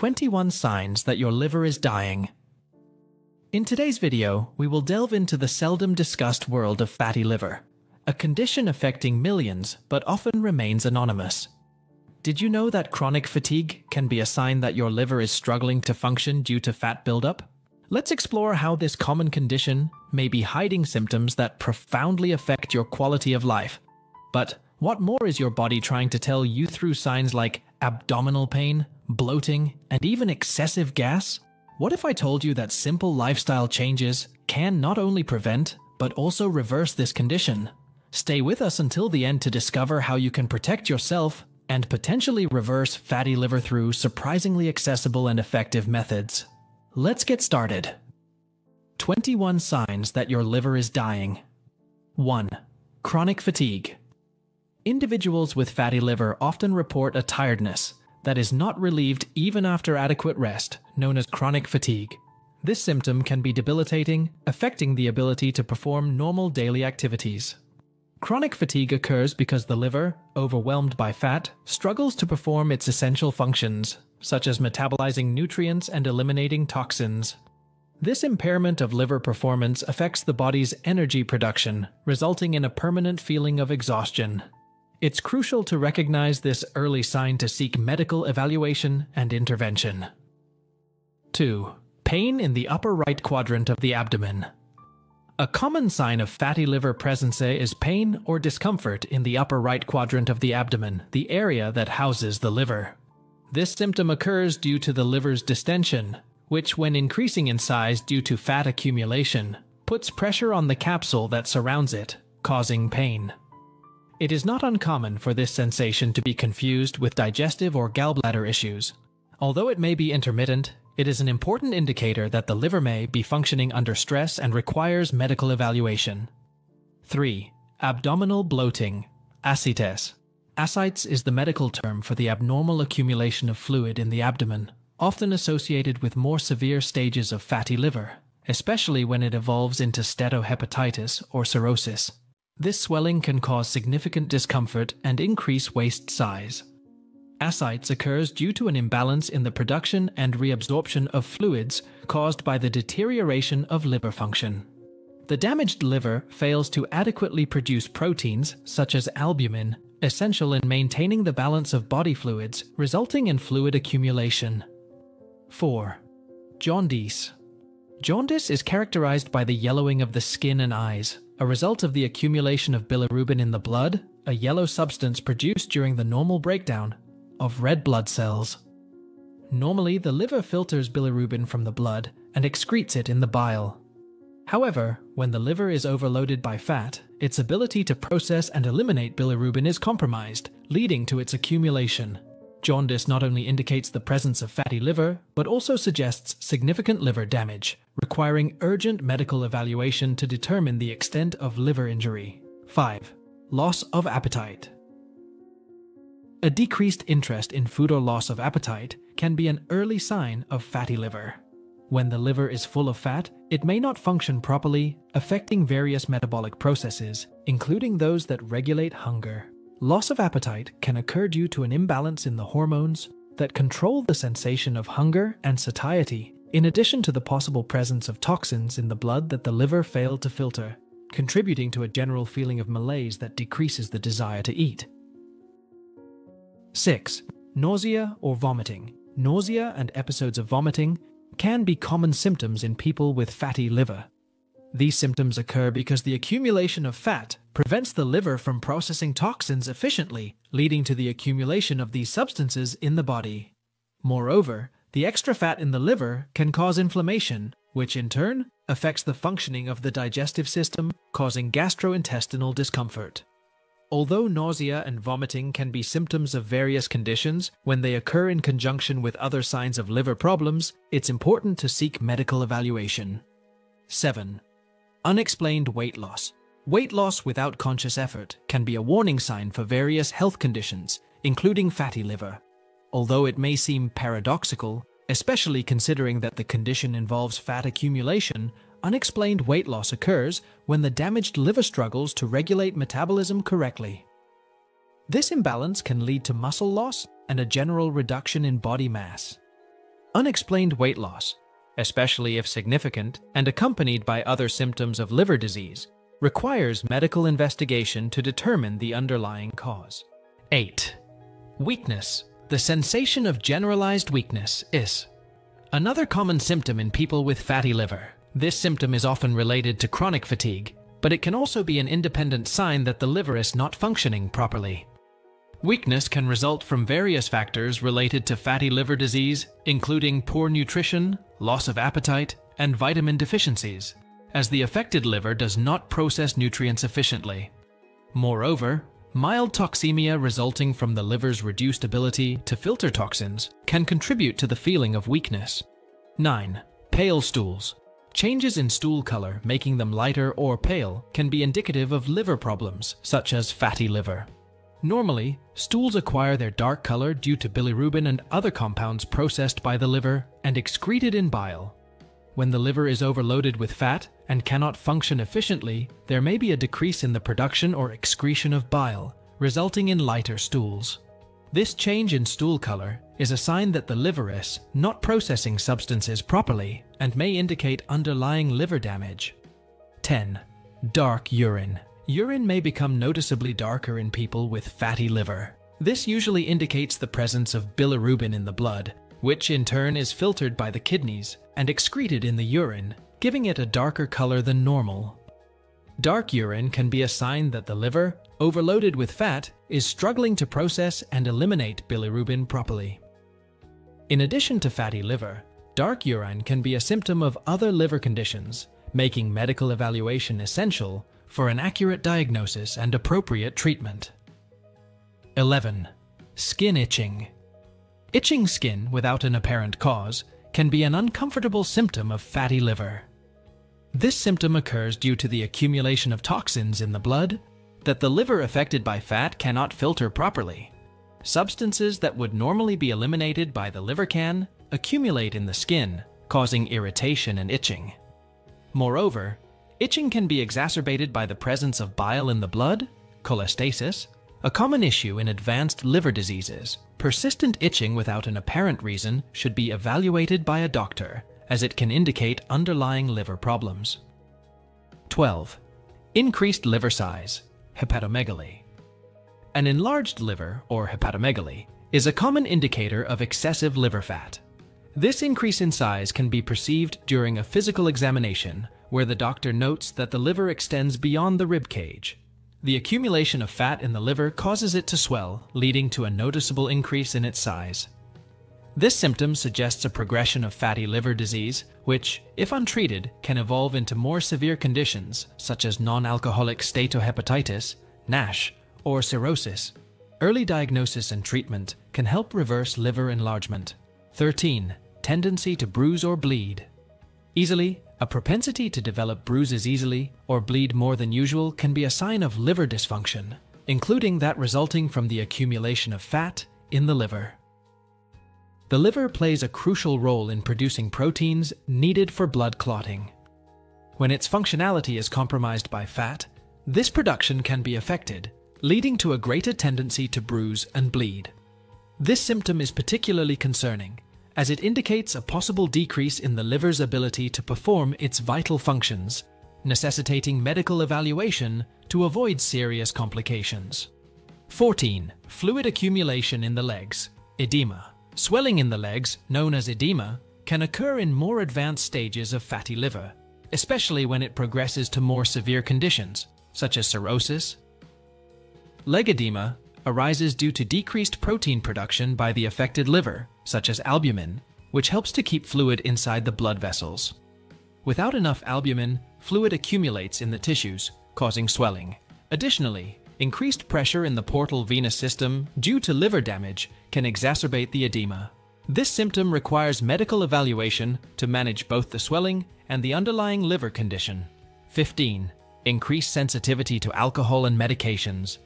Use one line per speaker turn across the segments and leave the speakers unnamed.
21 signs that your liver is dying. In today's video, we will delve into the seldom discussed world of fatty liver, a condition affecting millions but often remains anonymous. Did you know that chronic fatigue can be a sign that your liver is struggling to function due to fat buildup? Let's explore how this common condition may be hiding symptoms that profoundly affect your quality of life. But what more is your body trying to tell you through signs like abdominal pain, bloating, and even excessive gas? What if I told you that simple lifestyle changes can not only prevent, but also reverse this condition? Stay with us until the end to discover how you can protect yourself and potentially reverse fatty liver through surprisingly accessible and effective methods. Let's get started. 21 signs that your liver is dying. 1. Chronic fatigue. Individuals with fatty liver often report a tiredness that is not relieved even after adequate rest, known as chronic fatigue. This symptom can be debilitating, affecting the ability to perform normal daily activities. Chronic fatigue occurs because the liver, overwhelmed by fat, struggles to perform its essential functions, such as metabolizing nutrients and eliminating toxins. This impairment of liver performance affects the body's energy production, resulting in a permanent feeling of exhaustion. It's crucial to recognize this early sign to seek medical evaluation and intervention. 2. Pain in the upper right quadrant of the abdomen. A common sign of fatty liver presence is pain or discomfort in the upper right quadrant of the abdomen, the area that houses the liver. This symptom occurs due to the liver's distension, which, when increasing in size due to fat accumulation, puts pressure on the capsule that surrounds it, causing pain. It is not uncommon for this sensation to be confused with digestive or gallbladder issues. Although it may be intermittent, it is an important indicator that the liver may be functioning under stress and requires medical evaluation. 3. Abdominal bloating. Ascites. Ascites is the medical term for the abnormal accumulation of fluid in the abdomen, often associated with more severe stages of fatty liver, especially when it evolves into steatohepatitis or cirrhosis. This swelling can cause significant discomfort and increase waist size. Ascites occurs due to an imbalance in the production and reabsorption of fluids caused by the deterioration of liver function. The damaged liver fails to adequately produce proteins, such as albumin, essential in maintaining the balance of body fluids, resulting in fluid accumulation. 4. Jaundice. Jaundice is characterized by the yellowing of the skin and eyes, a result of the accumulation of bilirubin in the blood, a yellow substance produced during the normal breakdown of red blood cells. Normally, the liver filters bilirubin from the blood and excretes it in the bile. However, when the liver is overloaded by fat, its ability to process and eliminate bilirubin is compromised, leading to its accumulation. Jaundice not only indicates the presence of fatty liver, but also suggests significant liver damage, requiring urgent medical evaluation to determine the extent of liver injury. 5. Loss of appetite. A decreased interest in food or loss of appetite can be an early sign of fatty liver. When the liver is full of fat, it may not function properly, affecting various metabolic processes, including those that regulate hunger. Loss of appetite can occur due to an imbalance in the hormones that control the sensation of hunger and satiety, in addition to the possible presence of toxins in the blood that the liver failed to filter, contributing to a general feeling of malaise that decreases the desire to eat. 6. Nausea or vomiting. Nausea and episodes of vomiting can be common symptoms in people with fatty liver. These symptoms occur because the accumulation of fat prevents the liver from processing toxins efficiently, leading to the accumulation of these substances in the body. Moreover, the extra fat in the liver can cause inflammation, which in turn affects the functioning of the digestive system, causing gastrointestinal discomfort. Although nausea and vomiting can be symptoms of various conditions, when they occur in conjunction with other signs of liver problems, it's important to seek medical evaluation. 7. Unexplained weight loss. Weight loss without conscious effort can be a warning sign for various health conditions, including fatty liver. Although it may seem paradoxical, especially considering that the condition involves fat accumulation, unexplained weight loss occurs when the damaged liver struggles to regulate metabolism correctly. This imbalance can lead to muscle loss and a general reduction in body mass. Unexplained weight loss, especially if significant and accompanied by other symptoms of liver disease, requires medical investigation to determine the underlying cause. 8. Weakness. The sensation of generalized weakness is another common symptom in people with fatty liver. This symptom is often related to chronic fatigue, but it can also be an independent sign that the liver is not functioning properly. Weakness can result from various factors related to fatty liver disease, including poor nutrition, loss of appetite, and vitamin deficiencies, as the affected liver does not process nutrients efficiently. Moreover, mild toxemia resulting from the liver's reduced ability to filter toxins can contribute to the feeling of weakness. 9. Pale stools. Changes in stool color, making them lighter or pale, can be indicative of liver problems, such as fatty liver. Normally, stools acquire their dark color due to bilirubin and other compounds processed by the liver and excreted in bile. When the liver is overloaded with fat and cannot function efficiently, there may be a decrease in the production or excretion of bile, resulting in lighter stools. This change in stool color is a sign that the liver is not processing substances properly and may indicate underlying liver damage. 10. Dark urine. Urine may become noticeably darker in people with fatty liver. This usually indicates the presence of bilirubin in the blood, which in turn is filtered by the kidneys and excreted in the urine, giving it a darker color than normal. Dark urine can be a sign that the liver, overloaded with fat, is struggling to process and eliminate bilirubin properly. In addition to fatty liver, dark urine can be a symptom of other liver conditions, making medical evaluation essential for an accurate diagnosis and appropriate treatment. 11. Skin itching. Itching skin without an apparent cause can be an uncomfortable symptom of fatty liver. This symptom occurs due to the accumulation of toxins in the blood that the liver affected by fat cannot filter properly. Substances that would normally be eliminated by the liver can accumulate in the skin, causing irritation and itching. Moreover, itching can be exacerbated by the presence of bile in the blood, cholestasis, a common issue in advanced liver diseases. Persistent itching without an apparent reason should be evaluated by a doctor, as it can indicate underlying liver problems. 12. Increased liver size, hepatomegaly. An enlarged liver, or hepatomegaly, is a common indicator of excessive liver fat. This increase in size can be perceived during a physical examination, where the doctor notes that the liver extends beyond the rib cage. The accumulation of fat in the liver causes it to swell, leading to a noticeable increase in its size. This symptom suggests a progression of fatty liver disease, which, if untreated, can evolve into more severe conditions such as non-alcoholic steatohepatitis, NASH, or cirrhosis. Early diagnosis and treatment can help reverse liver enlargement. 13. Tendency to bruise or bleed. A propensity to develop bruises easily or bleed more than usual can be a sign of liver dysfunction, including that resulting from the accumulation of fat in the liver. The liver plays a crucial role in producing proteins needed for blood clotting. When its functionality is compromised by fat, this production can be affected, leading to a greater tendency to bruise and bleed. This symptom is particularly concerning, as it indicates a possible decrease in the liver's ability to perform its vital functions, necessitating medical evaluation to avoid serious complications. 14. Fluid accumulation in the legs, edema. Swelling in the legs, known as edema, can occur in more advanced stages of fatty liver, especially when it progresses to more severe conditions, such as cirrhosis. Leg edema arises due to decreased protein production by the affected liver, such as albumin, which helps to keep fluid inside the blood vessels. Without enough albumin, fluid accumulates in the tissues, causing swelling. Additionally, increased pressure in the portal venous system due to liver damage can exacerbate the edema. This symptom requires medical evaluation to manage both the swelling and the underlying liver condition. 15. Increased sensitivity to alcohol and medications.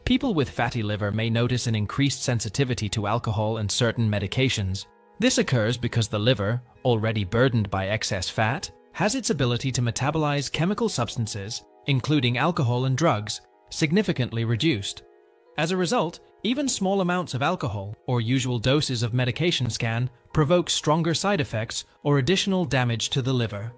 People with fatty liver may notice an increased sensitivity to alcohol and certain medications. This occurs because the liver, already burdened by excess fat, has its ability to metabolize chemical substances, including alcohol and drugs, significantly reduced. As a result, Even small amounts of alcohol or usual doses of medications can provoke stronger side effects or additional damage to the liver.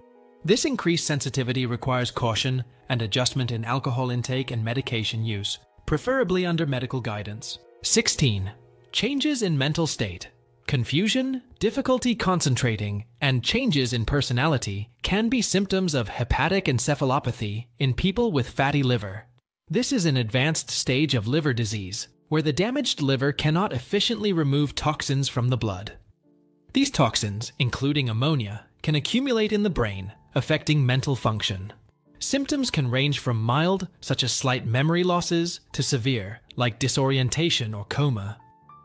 This increased sensitivity requires caution and adjustment in alcohol intake and medication use, preferably under medical guidance. 16. Changes in mental state. Confusion, difficulty concentrating, and changes in personality can be symptoms of hepatic encephalopathy in people with fatty liver. This is an advanced stage of liver disease, where the damaged liver cannot efficiently remove toxins from the blood. These toxins, including ammonia, can accumulate in the brain, affecting mental function. Symptoms can range from mild, such as slight memory losses, to severe, like disorientation or coma.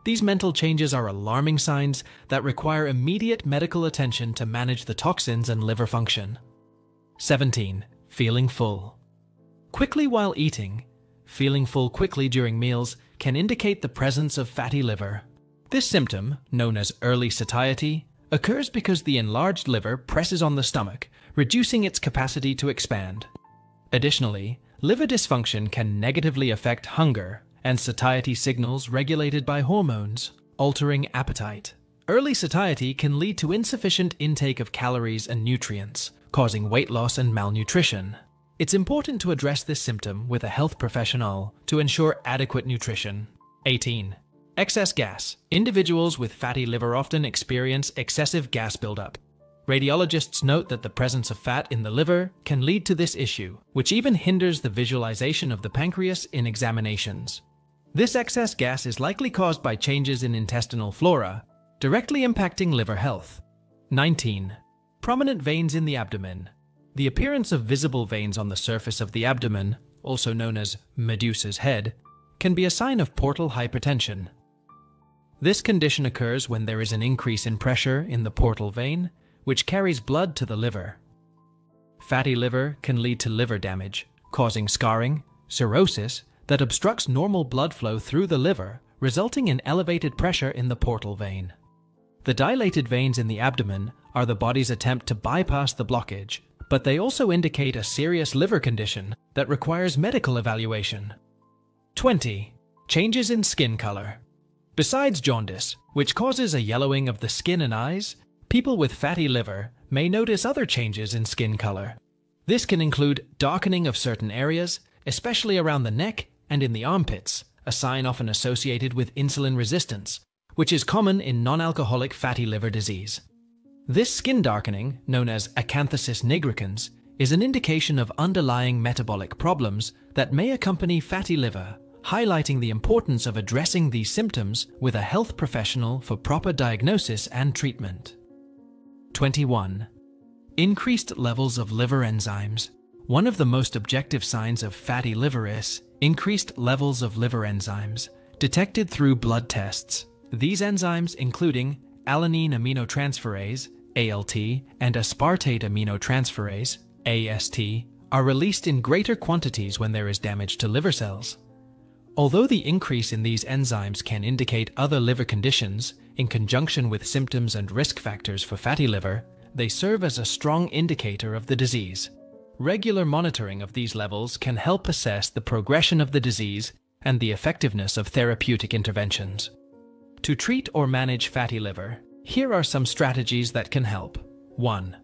These mental changes are alarming signs that require immediate medical attention to manage the toxins and liver function. 17. Feeling full. Quickly while eating. Feeling full quickly during meals can indicate the presence of fatty liver. This symptom, known as early satiety, occurs because the enlarged liver presses on the stomach, reducing its capacity to expand. Additionally, liver dysfunction can negatively affect hunger and satiety signals regulated by hormones, altering appetite. Early satiety can lead to insufficient intake of calories and nutrients, causing weight loss and malnutrition. It's important to address this symptom with a health professional to ensure adequate nutrition. 18. Excess gas. Individuals with fatty liver often experience excessive gas buildup. Radiologists note that the presence of fat in the liver can lead to this issue, which even hinders the visualization of the pancreas in examinations. This excess gas is likely caused by changes in intestinal flora, directly impacting liver health. 19. Prominent veins in the abdomen. The appearance of visible veins on the surface of the abdomen, also known as Medusa's head, can be a sign of portal hypertension. This condition occurs when there is an increase in pressure in the portal vein, which carries blood to the liver. Fatty liver can lead to liver damage, causing scarring, cirrhosis, that obstructs normal blood flow through the liver, resulting in elevated pressure in the portal vein. The dilated veins in the abdomen are the body's attempt to bypass the blockage, but they also indicate a serious liver condition that requires medical evaluation. 20. Changes in skin color. Besides jaundice, which causes a yellowing of the skin and eyes, people with fatty liver may notice other changes in skin color. This can include darkening of certain areas, especially around the neck and in the armpits, a sign often associated with insulin resistance, which is common in non-alcoholic fatty liver disease. This skin darkening, known as acanthosis nigricans, is an indication of underlying metabolic problems that may accompany fatty liver, highlighting the importance of addressing these symptoms with a health professional for proper diagnosis and treatment. 21. Increased levels of liver enzymes. One of the most objective signs of fatty liver is increased levels of liver enzymes, detected through blood tests. These enzymes, including alanine aminotransferase, ALT, and aspartate aminotransferase, AST, are released in greater quantities when there is damage to liver cells. Although the increase in these enzymes can indicate other liver conditions, in conjunction with symptoms and risk factors for fatty liver, they serve as a strong indicator of the disease. Regular monitoring of these levels can help assess the progression of the disease and the effectiveness of therapeutic interventions. To treat or manage fatty liver, here are some strategies that can help. 1.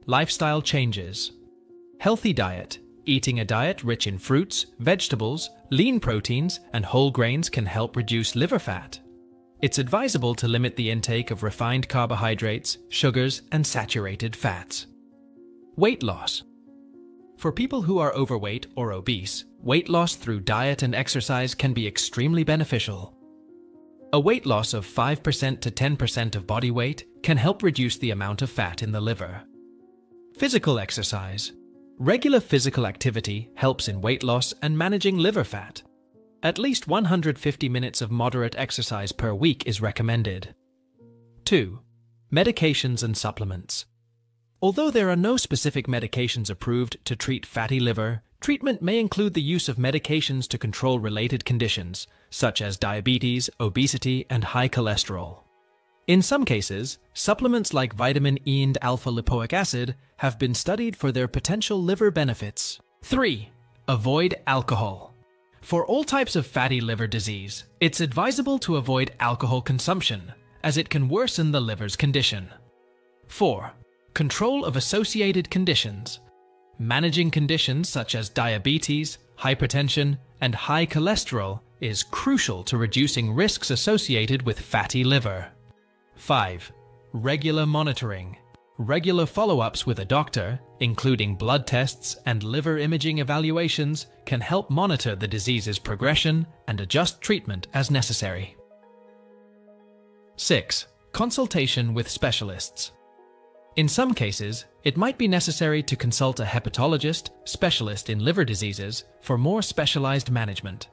Lifestyle changes. Healthy diet. Eating a diet rich in fruits, vegetables, lean proteins, and whole grains can help reduce liver fat. It's advisable to limit the intake of refined carbohydrates, sugars, and saturated fats. Weight loss. For people who are overweight or obese, weight loss through diet and exercise can be extremely beneficial. A weight loss of 5% to 10% of body weight can help reduce the amount of fat in the liver. Physical exercise. Regular physical activity helps in weight loss and managing liver fat. At least 150 minutes of moderate exercise per week is recommended. 2. Medications and supplements. Although there are no specific medications approved to treat fatty liver, treatment may include the use of medications to control related conditions, such as diabetes, obesity, and high cholesterol. In some cases, supplements like vitamin E and alpha-lipoic acid have been studied for their potential liver benefits. 3. Avoid alcohol. For all types of fatty liver disease, it's advisable to avoid alcohol consumption, as it can worsen the liver's condition. 4. Control of associated conditions. Managing conditions such as diabetes, hypertension, and high cholesterol is crucial to reducing risks associated with fatty liver. 5. Regular monitoring. Regular follow-ups with a doctor, including blood tests and liver imaging evaluations, can help monitor the disease's progression and adjust treatment as necessary. 6. Consultation with specialists. In some cases, it might be necessary to consult a hepatologist, specialist in liver diseases, for more specialized management.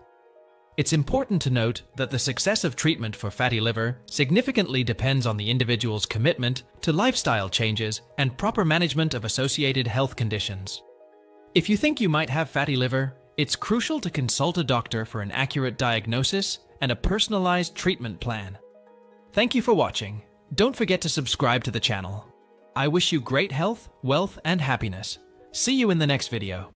It's important to note that the success of treatment for fatty liver significantly depends on the individual's commitment to lifestyle changes and proper management of associated health conditions. If you think you might have fatty liver, it's crucial to consult a doctor for an accurate diagnosis and a personalized treatment plan. Thank you for watching. Don't forget to subscribe to the channel. I wish you great health, wealth, and happiness. See you in the next video.